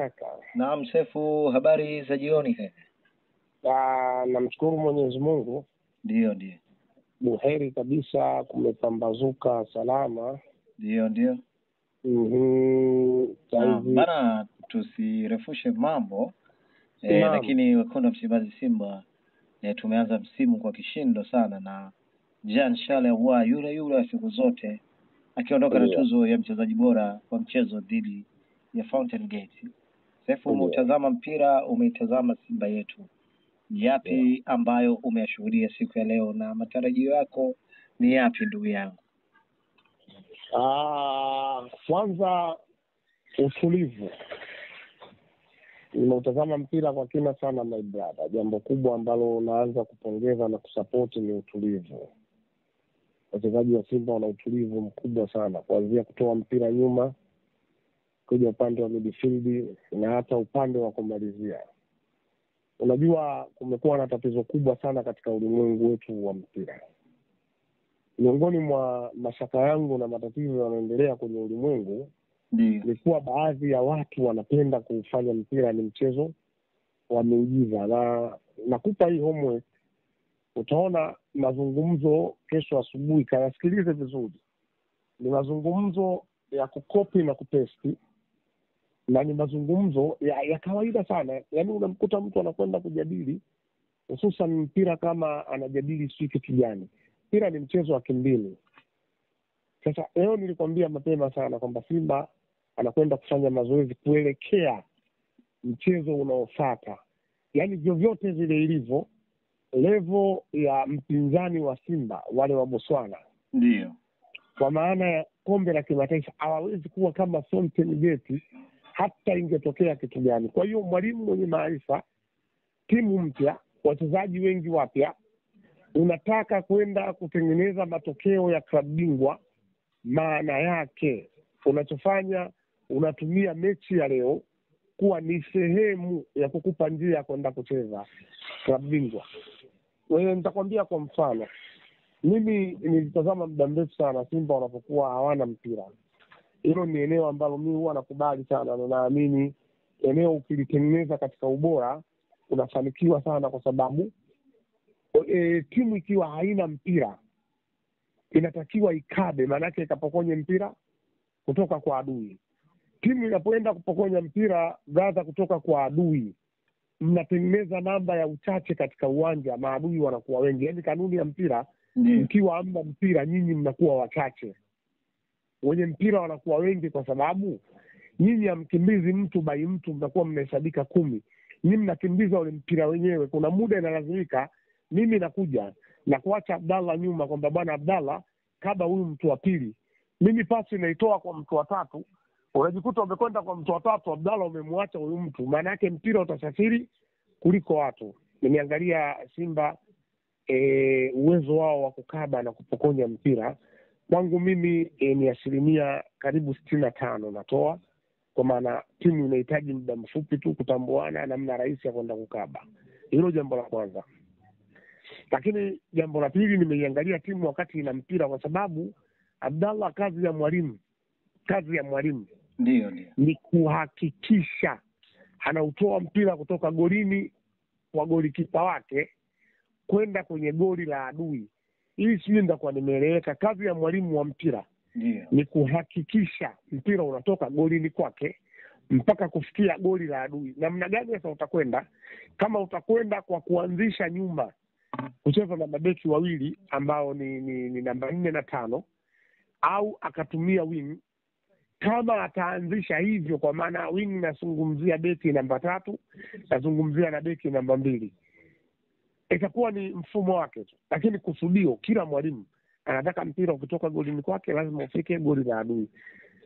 kaka. Naam Sefu, habari za jioni kaka? Namshukuru Mwenyezi Mungu. Ndio. Buheri kabisa, kumepambazuka salama. Ndio. Bana, tusirefushe mambo. Lakini wekundu wa Msimbazi Simba tumeanza msimu kwa kishindo sana, na Jean Charles Ahoua yule wa siku zote akiondoka na tuzo ya mchezaji bora kwa mchezo dhidi ya Fountain Gate. Sefu, umetazama mpira, umeitazama Simba yetu. Yapi ambayo umeyashuhudia siku ya leo na matarajio yako ni yapi ndugu yangu? Kwanza utulivu. Nimeutazama mpira kwa kina sana my brother. Jambo kubwa ambalo unaanza kupongeza na kusupport ni utulivu. Wachezaji wa Simba wana utulivu mkubwa sana, kuanzia kutoa mpira nyuma kuja upande wa midfield na hata upande wa kumalizia. Unajua kumekuwa na tatizo kubwa sana katika ulimwengu wetu wa mpira. Miongoni mwa mashaka yangu na matatizo yanaendelea kwenye ulimwengu ni kuwa baadhi ya watu wanapenda kufanya mpira ni mchezo wa miujiza. Na nakupa hii homework, utaona mazungumzo kesho asubuhi, kayasikilize vizuri. Ni mazungumzo ya kukopi na kupesti, na ni mazungumzo ya kawaida sana. Yaani unamkuta mtu anakwenda kujadili hususan mpira kama anajadili kitu gani. Mpira ni mchezo wa kimbinu. Sasa leo nilikwambia mapema sana kwamba Simba anakwenda kufanya mazoezi kuelekea mchezo unaofuata. Yaani vyovyote vile ilivyo level ya mpinzani wa Simba wale wa Botswana. Ndio. Kwa maana ya kombe la kimataifa hawawezi kuwa kama Fountain Gate hata ingetokea kitu gani. Kwa hiyo mwalimu mwenye maarifa, timu mpya, wachezaji wengi wapya, unataka kwenda kutengeneza matokeo ya klabu bingwa, maana yake unachofanya unatumia mechi ya leo kuwa ni sehemu ya kukupa njia ya kwenda kucheza klabu bingwa. Wewe nitakwambia kwa mfano, mimi nilitazama muda mrefu sana Simba wanapokuwa hawana mpira. Hilo ni eneo ambalo mimi huwa nakubali sana, na naamini eneo ukilitengeneza katika ubora unafanikiwa sana, kwa sababu timu ikiwa haina mpira inatakiwa ikabe, maana yake ikapokonye mpira kutoka kwa adui. Timu inapoenda kupokonya mpira gaza kutoka kwa adui, mnatengeneza namba ya uchache katika uwanja, maadui wanakuwa wengi. Yaani kanuni ya mpira, mkiwa hamna mpira nyinyi mnakuwa wachache, wenye mpira wanakuwa wengi, kwa sababu nyinyi hamkimbizi mtu bai mtu, mnakuwa mnahesabika 10. Nyinyi mnakimbiza ule mpira wenyewe. Kuna muda inalazimika mimi nakuja na kuacha Abdallah nyuma, kwamba bwana Abdallah kaba huyu mtu wa pili, mimi pasi naitoa kwa mtu wa tatu, unajikuta umekwenda kwa mtu wa tatu, Abdallah umemwacha huyu mtu, maana yake mpira utasafiri kuliko watu. Nimeangalia Simba uwezo wao wa kukaba na kupokonya mpira, kwangu mimi ni asilimia karibu 65 natoa, kwa maana timu inahitaji muda mfupi tu kutambuana namna rahisi ya kwenda kukaba. Hilo jambo la kwanza. Lakini jambo la pili, nimeiangalia timu wakati ina mpira, kwa sababu Abdallah, kazi ya mwalimu ndio ni kuhakikisha anautoa mpira kutoka golini kwa golikipa wake kwenda kwenye goli la adui. Hii sio ndakuwa nimeeleweka. Kazi ya mwalimu wa mpira ni kuhakikisha mpira unatoka golini kwake mpaka kufikia goli la adui. Namna gani sasa utakwenda? Kama utakwenda kwa kuanzisha nyuma, kucheza na mabeki wawili ambao ni namba 4 na 5, au akatumia wing. Kama ataanzisha hivyo, kwa maana wing nazungumzia beki namba 3, nazungumzia na beki namba 2, itakuwa ni mfumo wake tu. Lakini kusudio, kila mwalimu anataka mpira ukitoka golini kwake lazima ufike goli la adui.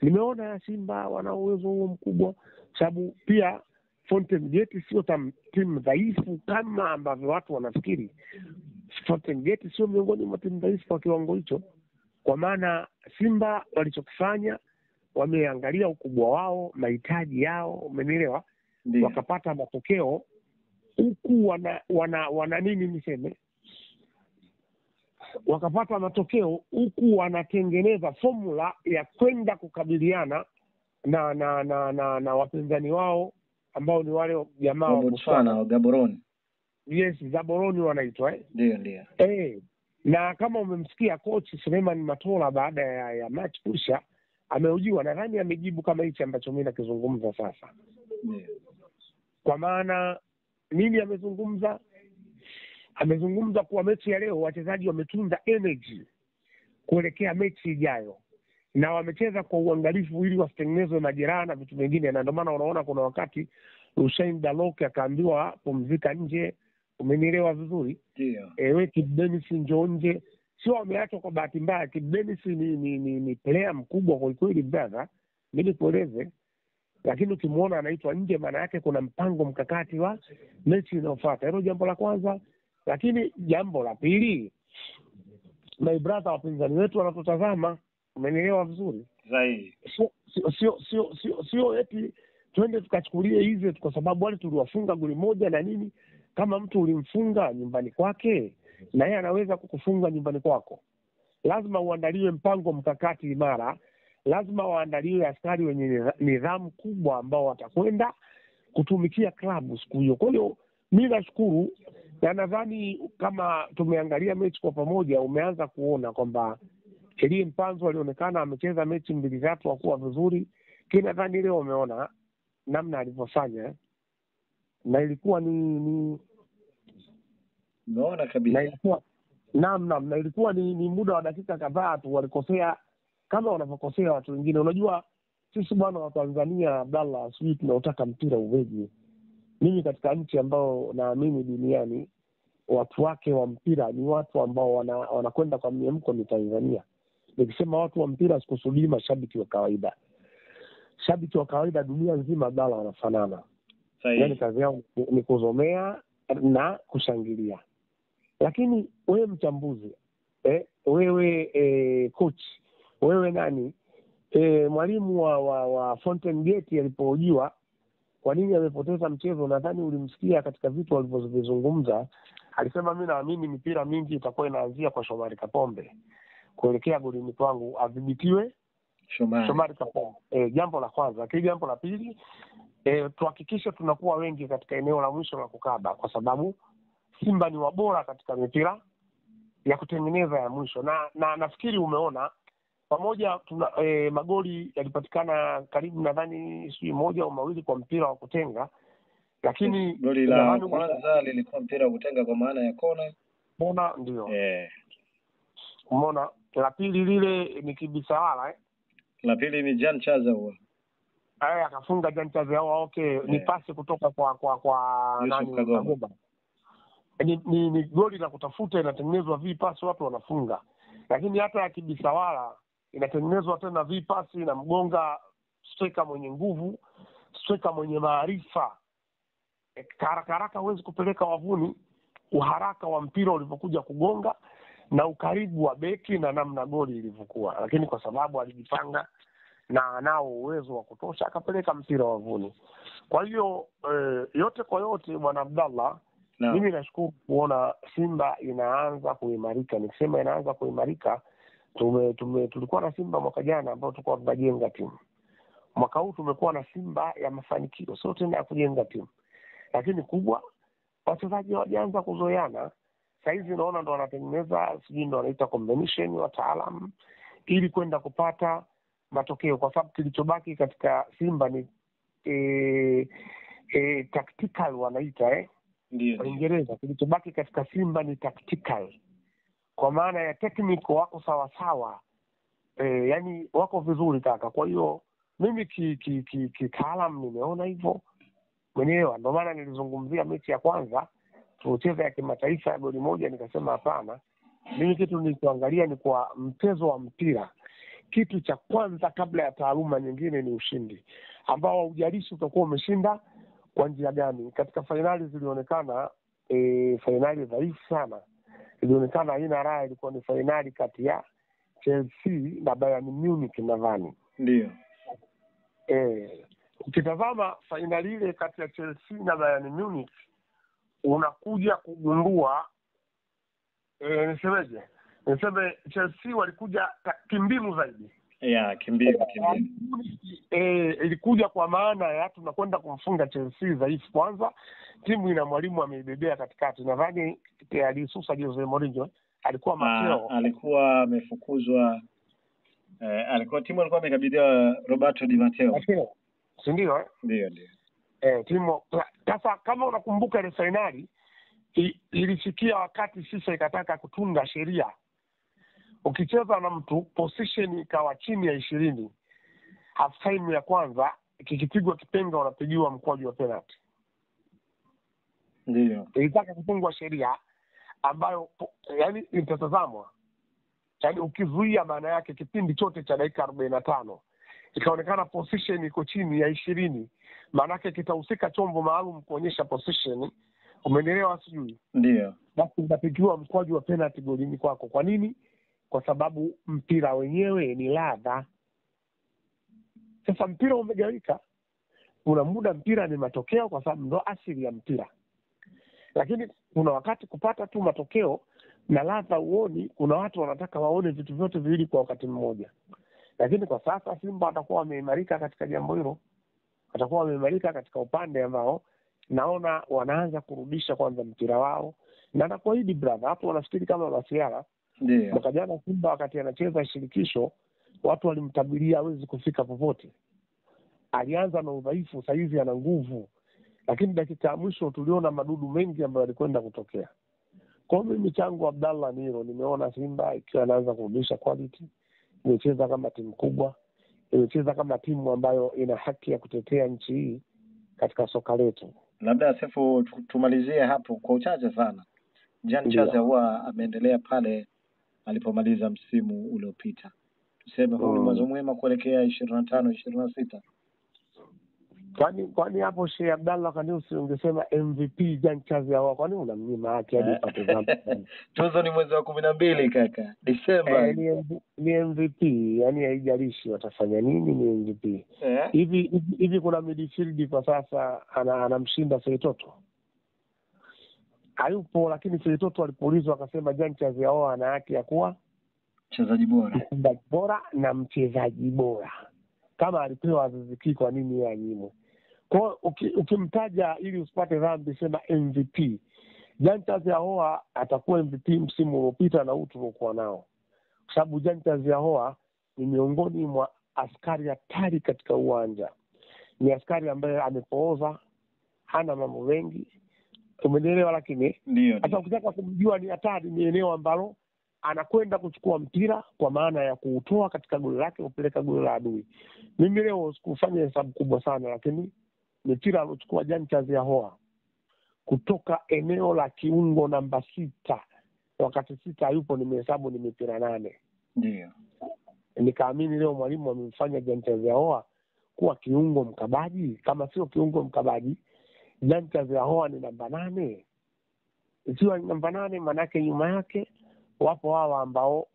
Nimeona Simba wana uwezo huo mkubwa, sababu pia Fountain Gate sio timu dhaifu kama ambavyo watu wanafikiri. Fountain Gate sio miongoni mwa timu dhaifu kwa kiwango hicho, kwa maana Simba walichokifanya, wameangalia ukubwa wao, mahitaji yao, umenielewa? Wakapata matokeo huku wana nini niseme, wakapata matokeo huku wanatengeneza formula ya kwenda kukabiliana na wapinzani wao ambao ni wale jamaa wa Botswana au Gaborone. Yes, Gaborone wanaitwa Ndio. Na kama umemsikia coach Suleiman Matola baada ya match kusha ameujiwa, nadhani amejibu kama hichi ambacho mimi nakizungumza sasa. Kwa maana nini amezungumza? Amezungumza kuwa mechi ya leo wachezaji wametunza energy kuelekea mechi ijayo, na wamecheza kwa uangalifu ili wasitengenezwe majeraha na vitu vingine, na ndio maana unaona kuna wakati Usain Dalok akaambiwa pumzika nje. Umenielewa vizuri? Ndio. Wewe Kip Dennis njoo nje. Sio wameachwa kwa bahati mbaya. Kip Dennis ni player mkubwa kwa kweli brother. Mimi kueleze. Lakini ukimuona anaitwa nje, maana yake kuna mpango mkakati wa mechi inayofuata. Hilo jambo la kwanza. Lakini jambo la pili, my brother, wapinzani wetu wanatutazama. Umenielewa vizuri? Zaidi. Sio eti twende tukachukulie hizi kwa sababu wale tuliwafunga goli moja na nini. Kama mtu ulimfunga nyumbani kwake, na yeye anaweza kukufunga nyumbani kwako. Lazima uandaliwe mpango mkakati imara. Lazima waandaliwe askari wenye nidhamu kubwa ambao watakwenda kutumikia klabu siku hiyo. Kwa hiyo mimi nashukuru, na nadhani kama tumeangalia mechi kwa pamoja umeanza kuona kwamba Elie Mpanzu alionekana amecheza mechi 2-3 hakuwa vizuri. Kina nadhani leo umeona namna alivyofanya, na ilikuwa ni naona kabisa. Na ilikuwa na ilikuwa ni muda wa dakika kadhaa tu walikosea kama wanavyokosea watu wengine. Unajua sisi bwana wa Tanzania, Abdallah, sisi tunautaka mpira uweje. Mimi katika nchi ambao naamini duniani watu wake wa mpira ni watu ambao wanakwenda kwa miemko ni Tanzania. Nikisema watu wa mpira sikusudii mashabiki wa kawaida. Shabiki wa kawaida dunia nzima Abdallah wanafanana. Yaani kazi yao ni kuzomea na kushangilia. Lakini wewe mchambuzi, wewe coach, wewe nani, mwalimu wa Fountain Gate alipohojiwa kwa nini amepoteza mchezo, nadhani ulimsikia katika vitu alivyozungumza. Alisema mimi naamini mipira mingi itakuwa inaanzia kwa Shomari Kapombe kuelekea golini kwangu adhibitiwe Shomari Kapombe. Jambo la kwanza. Lakini jambo la pili, tuhakikishe tunakuwa wengi katika eneo la mwisho la kukaba, kwa sababu Simba ni wabora katika mipira ya kutengeneza ya mwisho. Na nafikiri umeona pamoja magoli yalipatikana karibu nadhani sio moja au mawili kwa mpira wa kutenga, lakini goli la kwanza lilikuwa mpira wa kutenga kwa maana ya kona. Mbona ndio. Umeona la pili lile ni Kibisawala La pili ni Jan Chaza huwa. Akafunga Jan Chaza ni pasi kutoka kwa nani Kagomba. Ni goli la kutafuta, inatengenezwa vipasi watu wanafunga. Lakini hata ya Kibisawala inatengenezwa tena vipasi na mgonga striker mwenye nguvu, striker mwenye maarifa. Haraka huwezi kupeleka wavuni, uharaka wa mpira ulipokuja kugonga na ukaribu wa beki na namna goli ilivyokuwa. Lakini kwa sababu alijipanga na anao uwezo wa kutosha akapeleka mpira wavuni. Kwa hiyo yote kwa yote bwana Abdallah, mimi nashukuru kuona Simba inaanza kuimarika. Nikisema inaanza kuimarika, tulikuwa na Simba mwaka jana ambao tulikuwa tunajenga timu. Mwaka huu tumekuwa na Simba ya mafanikio, sio tena ya kujenga timu. Lakini kubwa, wachezaji hawajaanza kuzoeana. Sasa hivi naona ndo wanatengeneza, sijui ndo wanaita combination wataalamu ili kwenda kupata matokeo, kwa sababu kilichobaki katika Simba ni tactical wanaita ndio Uingereza. Kilichobaki katika Simba ni tactical, kwa maana ya technical wako sawa sawa, yani wako vizuri kaka. Kwa hiyo mimi kitaalam nimeona hivyo mwenyewe. Ndio maana nilizungumzia mechi ya kwanza tucheza ya kimataifa ya goli moja, nikasema hapana, mimi kitu nilichoangalia ni kwa mchezo wa mpira, kitu cha kwanza kabla ya taaluma nyingine ni ushindi, ambao haujalishi utakuwa umeshinda kwa njia gani. Katika fainali zilionekana fainali dhaifu sana, ilionekana haina raha. Ilikuwa ni fainali kati ya Chelsea na Bayern Munich nadhani. Ndio. Ukitazama fainali ile kati ya Chelsea na Bayern Munich, unakuja kugundua niseme Chelsea walikuja kimbinu zaidi. Kimbinu. Ilikuja kwa maana ya tunakwenda kumfunga Chelsea dhaifu. Kwanza timu ina mwalimu ameibebea katikati. Nadhani alisusa Jose Mourinho, alikuwa Mateo. Alikuwa amefukuzwa, timu alikuwa amekabidhiwa Roberto Di Matteo. Si ndio? Ndio. Timu sasa, kama unakumbuka ile finali ilifikia wakati sisi ikataka kutunga sheria. Ukicheza na mtu position ikawa chini ya 20, half time ya kwanza kikipigwa kipenga unapigiwa mkwaju wa penalty. Ndio. Ilitaka kutungwa sheria ambayo yani itatazamwa. Yani ukizuia maana yake kipindi chote cha dakika 45 ikaonekana position iko chini ya 20, maana yake kitahusika chombo maalum kuonyesha position. Umeelewa sijui? Ndio. Basi utapigiwa mkwaju wa penalty golini kwako. Kwa nini? Kwa sababu mpira wenyewe ni ladha. Sasa mpira umegawika. Kuna muda mpira ni matokeo kwa sababu ndo asili ya mpira. Lakini kuna wakati kupata tu matokeo na ladha uoni, kuna watu wanataka waone vitu vyote viwili kwa wakati mmoja. Lakini kwa sasa Simba atakuwa wameimarika katika jambo hilo. Atakuwa wameimarika katika upande ambao naona wanaanza kurudisha kwanza mpira wao. Na nakuahidi brother, hapo wanafikiri kama Masiara. Ndio. Mwaka jana Simba wakati anacheza shirikisho, watu walimtabiria hawezi kufika popote. Alianza na udhaifu, sasa hivi ana nguvu. Lakini dakika ya mwisho tuliona madudu mengi ambayo yalikwenda kutokea. Kwa hiyo mimi changu Abdallah Niro, nimeona Simba ikiwa anaanza kurudisha quality, imecheza kama timu kubwa, imecheza kama timu ambayo ina haki ya kutetea nchi hii katika soka letu. Labda Sefu tumalizie hapo kwa uchache sana. Jean Charles Ahoua ameendelea pale alipomaliza msimu uliopita. Tuseme huu ni mwanzo mwema kuelekea 25-26. Kwani hapo Sheikh Abdallah kwani ungesema MVP Jean Charles Ahoua, kwani unamnyima haki hadi upate dhambi? Tuzo ni mwezi wa 12 kaka, Disemba. Ni MVP, yani haijalishi watafanya nini, ni MVP. Hivi kuna midfield kwa sasa anamshinda Feitoto? Hayupo, lakini Feitoto alipoulizwa akasema Jean Charles Ahoua ana haki ya kuwa mchezaji bora na mchezaji bora. Kama alipewa Aziz Ki, kwa nini yeye anyimwe? Kwa ukimtaja ili usipate dhambi sema MVP. Jean Charles Ahoua atakuwa MVP msimu uliopita na huu tuliokuwa nao. Kwa sababu Jean Charles Ahoua ni miongoni mwa askari hatari katika uwanja. Ni askari ambaye amepooza, hana mambo mengi. Umeelewa? Lakini hata ukitaka kumjua ni hatari, ni eneo ambalo anakwenda kuchukua mpira kwa maana ya kuutoa katika goli lake kupeleka goli la adui. Mimi leo sikufanya hesabu kubwa sana, lakini mpira aliochukua Jean Charles Ahoua kutoka eneo la kiungo namba 6, wakati 6 hayupo, nimehesabu ni mipira 8. Ndio. Nikaamini leo mwalimu amemfanya Jean Charles Ahoua kuwa kiungo mkabaji. Kama sio kiungo mkabaji, Jean Charles Ahoua ni namba 8. Ikiwa namba 8 manake nyuma yake wapo hawa ambao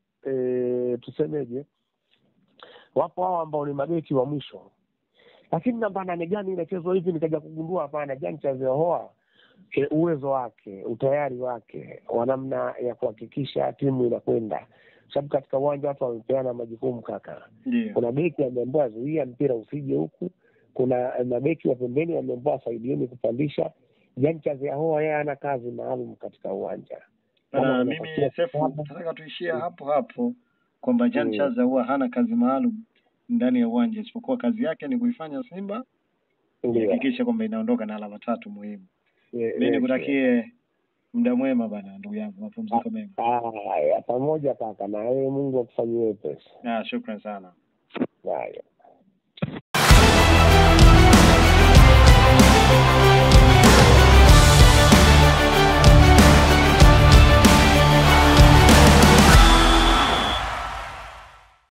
tusemeje, wapo hawa ambao ni mabeki wa mwisho. Lakini namba 8 gani inachezwa hivi? Nikaja kugundua hapana, Jean Charles Ahoua uwezo wake, utayari wake wa namna ya kuhakikisha timu inakwenda. Sababu katika uwanja watu wamepeana majukumu kaka. Kuna beki ameambiwa zuia mpira usije huku, kuna mabeki wa pembeni wameambiwa saidieni kupandisha. Jean Charles Ahoua yeye ana kazi maalum katika uwanja. Mimi Sefu nataka tuishie hapo kwamba Jean Charles Ahoua hana kazi maalum ndani ya uwanja, isipokuwa kazi yake ni kuifanya Simba kuhakikisha kwamba inaondoka na alama 3 muhimu. Mimi nikutakie muda mwema bana ndugu yangu, mapumziko mema. Pamoja kaka, na wewe Mungu akufanyie pesa. Shukrani sana. Haya.